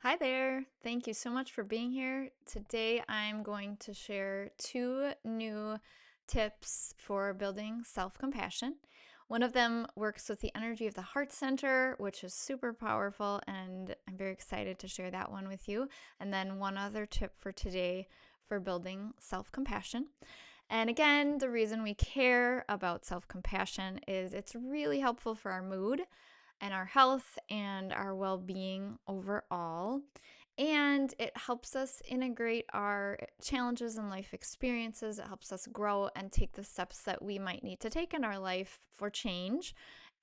Hi there. Thank you so much for being here. Today I'm going to share two new tips for building self compassion. One of them works with the energy of the heart center, which is super powerful, and I'm very excited to share that one with you. And then one other tip for today for building self compassion. And again, the reason we care about self compassion is it's really helpful for our mood and our health and our well being overall. And it helps us integrate our challenges and life experiences. It helps us grow and take the steps that we might need to take in our life for change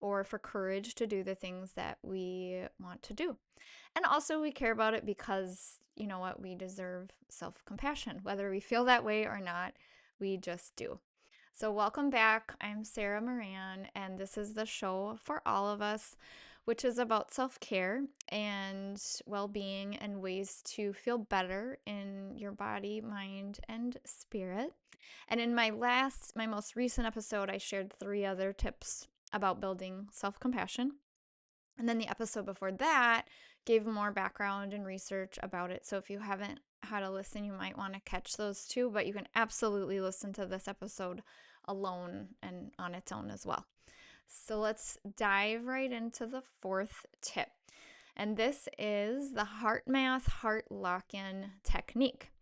or for courage to do the things that we want to do. And also, we care about it because, you know what, we deserve self compassion. Whether we feel that way or not, we just do. So, welcome back. I'm Sarah Moran, and this is the show for all of us, which is about self care and well being and ways to feel better in your body, mind, and spirit. And in my most recent episode, I shared three other tips about building self compassion. And then the episode before that gave more background and research about it. So if you haven't had a listen, you might want to catch those too, but you can absolutely listen to this episode alone and on its own as well. So let's dive right into the fourth tip. And this is the HeartMath heart lock-in technique.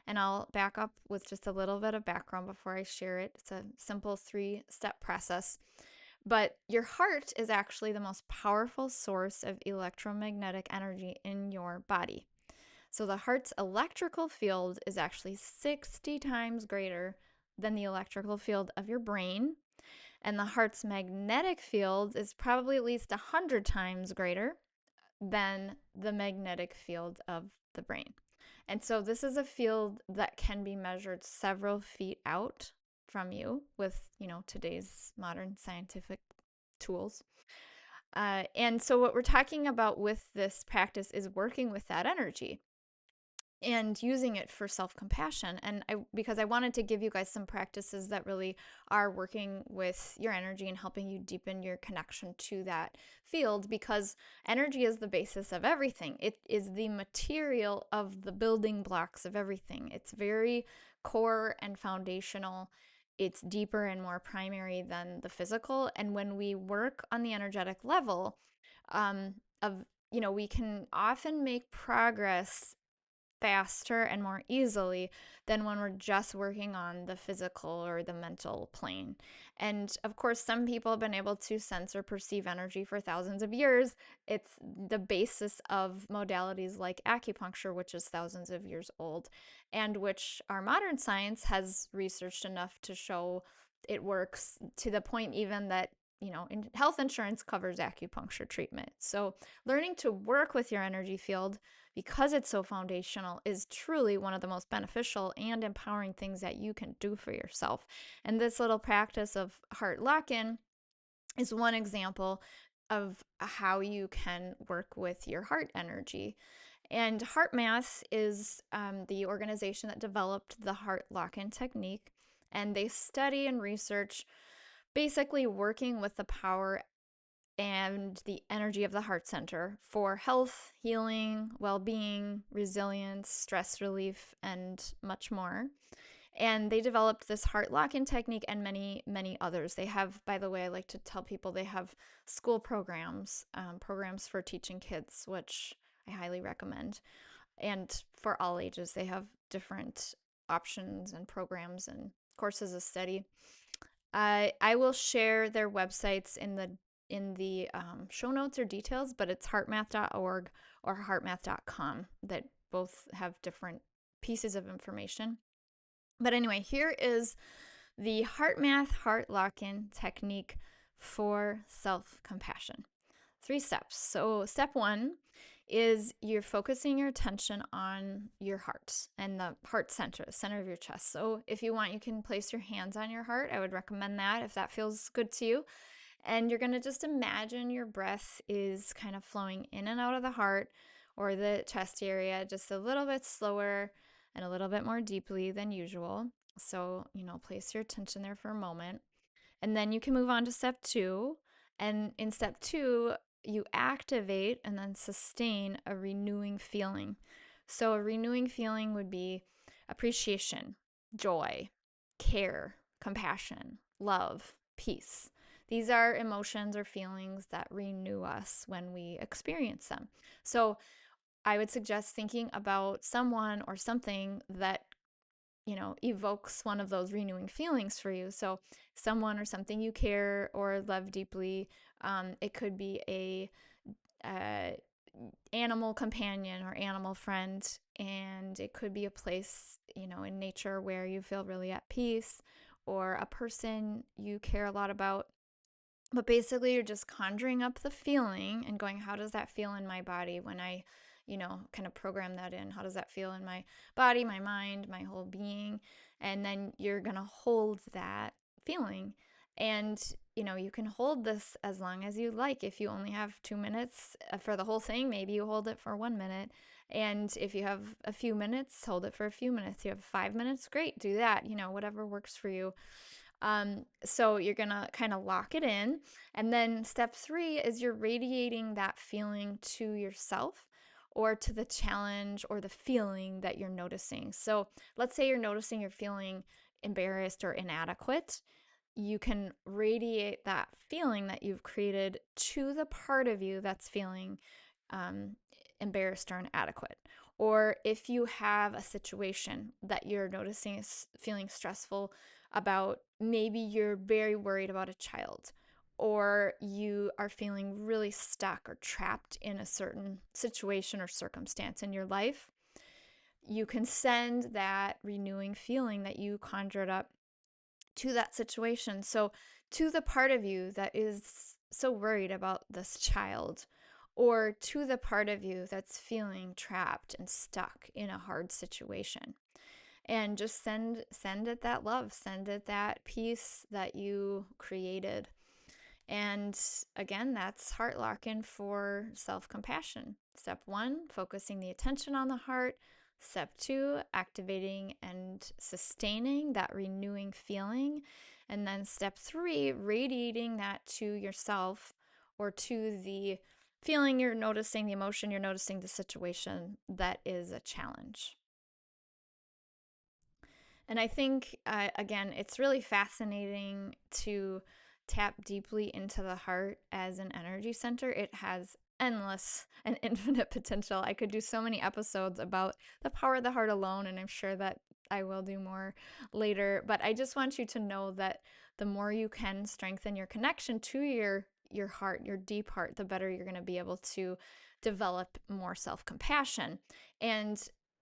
And I'll back up with just a little bit of background before I share it. It's a simple 3-step process. But your heart is actually the most powerful source of electromagnetic energy in your body. So the heart's electrical field is actually 60 times greater than the electrical field of your brain. And the heart's magnetic field is probably at least 100 times greater than the magnetic field of the brain. And so this is a field that can be measured several feet out from you with, today's modern scientific tools. And so what we're talking about with this practice is working with that energy and using it for self-compassion. And because I wanted to give you guys some practices that really are working with your energy and helping you deepen your connection to that field, because energy is the basis of everything. It is the material of the building blocks of everything. It's very core and foundational. It's deeper and more primary than the physical. And when we work on the energetic level, we can often make progress faster and more easily than when we're just working on the physical or the mental plane. And of course, some people have been able to sense or perceive energy for thousands of years. It's the basis of modalities like acupuncture, which is thousands of years old, and which our modern science has researched enough to show it works to the point even that health insurance covers acupuncture treatment. So learning to work with your energy field, because it's so foundational, is truly one of the most beneficial and empowering things that you can do for yourself. And this little practice of heart lock-in is one example of how you can work with your heart energy. And HeartMath is the organization that developed the heart lock-in technique, and they study and research basically working with the power and the energy of the heart center for health, healing, well-being, resilience, stress relief, and much more. And they developed this heart lock-in technique and many, many others. They have, by the way, I like to tell people they have school programs, programs for teaching kids, which I highly recommend. And for all ages, they have different options and programs and courses of study. I will share their websites in the show notes or details, but it's heartmath.org or heartmath.com that both have different pieces of information. But anyway, here is the HeartMath heart lock-in technique for self-compassion. 3 steps. So step 1 is you're focusing your attention on your heart and the heart center, the center of your chest. So if you want, you can place your hands on your heart. I would recommend that if that feels good to you. And you're going to just imagine your breath is kind of flowing in and out of the heart or the chest area just a little bit slower and a little bit more deeply than usual. So, place your attention there for a moment. And then you can move on to step 2. And in step 2, you activate and then sustain a renewing feeling. So a renewing feeling would be appreciation, joy, care, compassion, love, peace. These are emotions or feelings that renew us when we experience them. So I would suggest thinking about someone or something that evokes one of those renewing feelings for you. So, someone or something you care or love deeply. It could be a animal companion or animal friend, and it could be a place, in nature where you feel really at peace, or a person you care a lot about. But basically, you're just conjuring up the feeling and going, how does that feel in my body when I, kind of program that in? How does that feel in my body, my mind, my whole being? And then you're going to hold that feeling. And, you can hold this as long as you like. If you only have 2 minutes for the whole thing, maybe you hold it for 1 minute. And if you have a few minutes, hold it for a few minutes. You have 5 minutes, great, do that, whatever works for you. So you're gonna kind of lock it in. And then step 3 is you're radiating that feeling to yourself or to the challenge or the feeling that you're noticing. So let's say you're noticing you're feeling embarrassed or inadequate. You can radiate that feeling that you've created to the part of you that's feeling um, embarrassed or inadequate. Or if you have a situation that you're noticing is feeling stressful about, maybe you're very worried about a child, or you are feeling really stuck or trapped in a certain situation or circumstance in your life, you can send that renewing feeling that you conjured up to that situation. So, to the part of you that is so worried about this child, or to the part of you that's feeling trapped and stuck in a hard situation. And just send it that love, send it that peace that you created. And again, that's heart lock-in for self-compassion. Step 1, focusing the attention on the heart. Step 2, activating and sustaining that renewing feeling. And then step 3, radiating that to yourself or to the feeling you're noticing, the emotion you're noticing, the situation that is a challenge. And I think, again, it's really fascinating to tap deeply into the heart as an energy center. It has endless and infinite potential. I could do so many episodes about the power of the heart alone, and I'm sure that I will do more later. But I just want you to know that the more you can strengthen your connection to your heart, your deep heart, the better you're going to be able to develop more self-compassion. And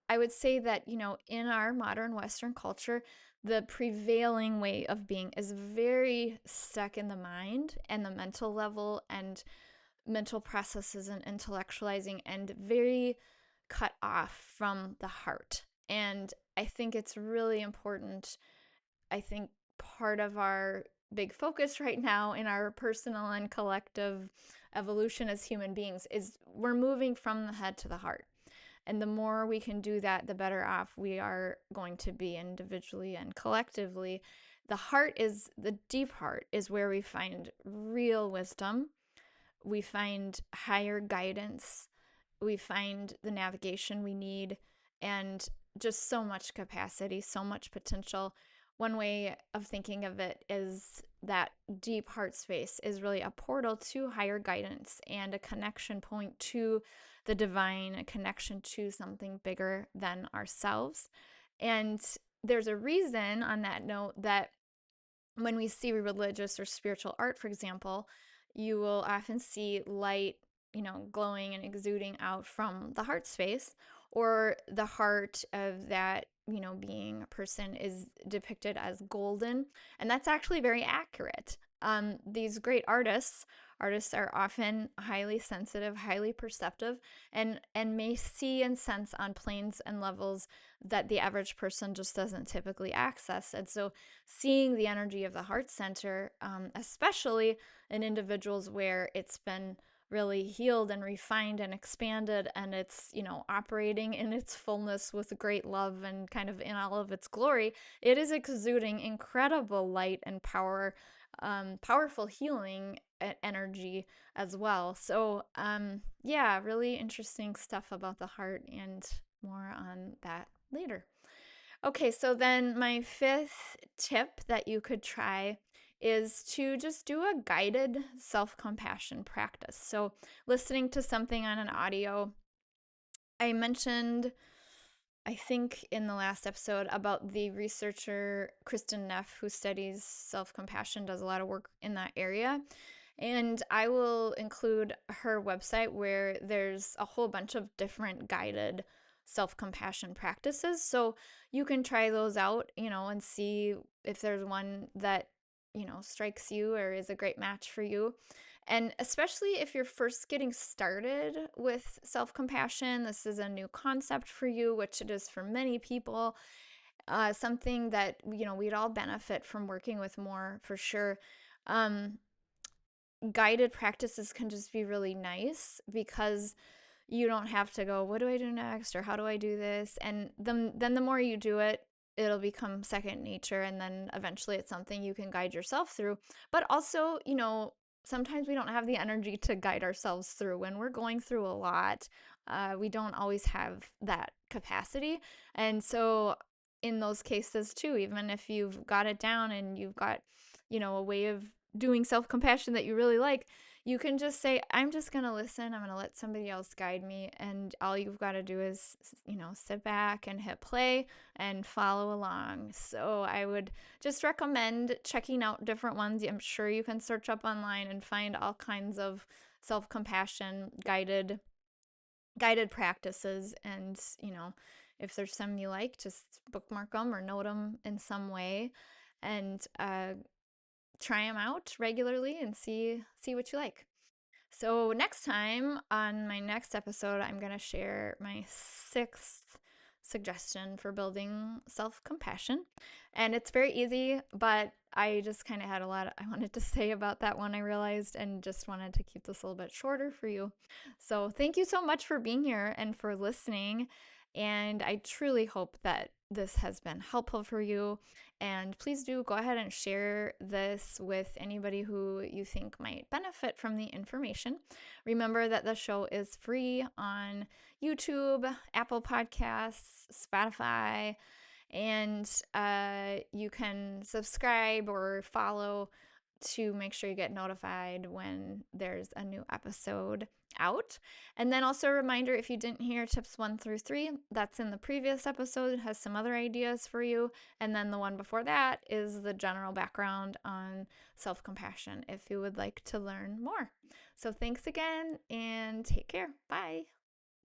I would say that, in our modern Western culture, the prevailing way of being is very stuck in the mind and the mental level and mental processes and intellectualizing, and very cut off from the heart. And I think it's really important. I think part of our big focus right now in our personal and collective evolution as human beings is we're moving from the head to the heart. And the more we can do that, the better off we are going to be individually and collectively. The deep heart is where we find real wisdom. We find higher guidance. We find the navigation we need, and just so much capacity, so much potential. One way of thinking of it is that deep heart space is really a portal to higher guidance and a connection point to the divine, a connection to something bigger than ourselves. And there's a reason, on that note, that when we see religious or spiritual art, for example, you will often see light, glowing and exuding out from the heart space, or the heart of that, being a person is depicted as golden. And that's actually very accurate. These great artists are often highly sensitive, highly perceptive, and may see and sense on planes and levels that the average person just doesn't typically access. And so seeing the energy of the heart center, especially in individuals where it's been really healed and refined and expanded, and it's, operating in its fullness with great love and kind of in all of its glory, it is exuding incredible light and power, powerful healing energy as well. So, yeah, really interesting stuff about the heart, and more on that later. Okay, so then my fifth tip that you could try is to just do a guided self compassion practice. So, listening to something on an audio. I mentioned, I think, in the last episode about the researcher Kristin Neff, who studies self compassion, does a lot of work in that area. And I will include her website where there's a whole bunch of different guided self compassion practices. So you can try those out, and see if there's one that, strikes you or is a great match for you. And especially if you're first getting started with self compassion, this is a new concept for you, which it is for many people. Something that, we'd all benefit from working with more for sure. Um, Guided practices can just be really nice because you don't have to go, what do I do next? Or how do I do this? And then the more you do it, it'll become second nature. And then eventually it's something you can guide yourself through. But also, sometimes we don't have the energy to guide ourselves through. When we're going through a lot, we don't always have that capacity. And so in those cases too, even if you've got it down and you've got, a way of doing self-compassion that you really like, you can just say, I'm just going to listen. I'm going to let somebody else guide me. And all you've got to do is, sit back and hit play and follow along. So I would just recommend checking out different ones. I'm sure you can search up online and find all kinds of self-compassion guided practices. And, if there's some you like, just bookmark them or note them in some way. And try them out regularly and see what you like. So next time on my next episode, I'm going to share my sixth suggestion for building self-compassion. And it's very easy, but I just kind of had a lot I wanted to say about that one, I realized, and just wanted to keep this a little bit shorter for you. So thank you so much for being here and for listening. And I truly hope that this has been helpful for you. And please do go ahead and share this with anybody who you think might benefit from the information. Remember that the show is free on YouTube, Apple Podcasts, Spotify, and you can subscribe or follow to make sure you get notified when there's a new episode out. And then also a reminder, if you didn't hear tips 1 through 3, that's in the previous episode. It has some other ideas for you. And then the one before that is the general background on self-compassion if you would like to learn more. So thanks again and take care. Bye.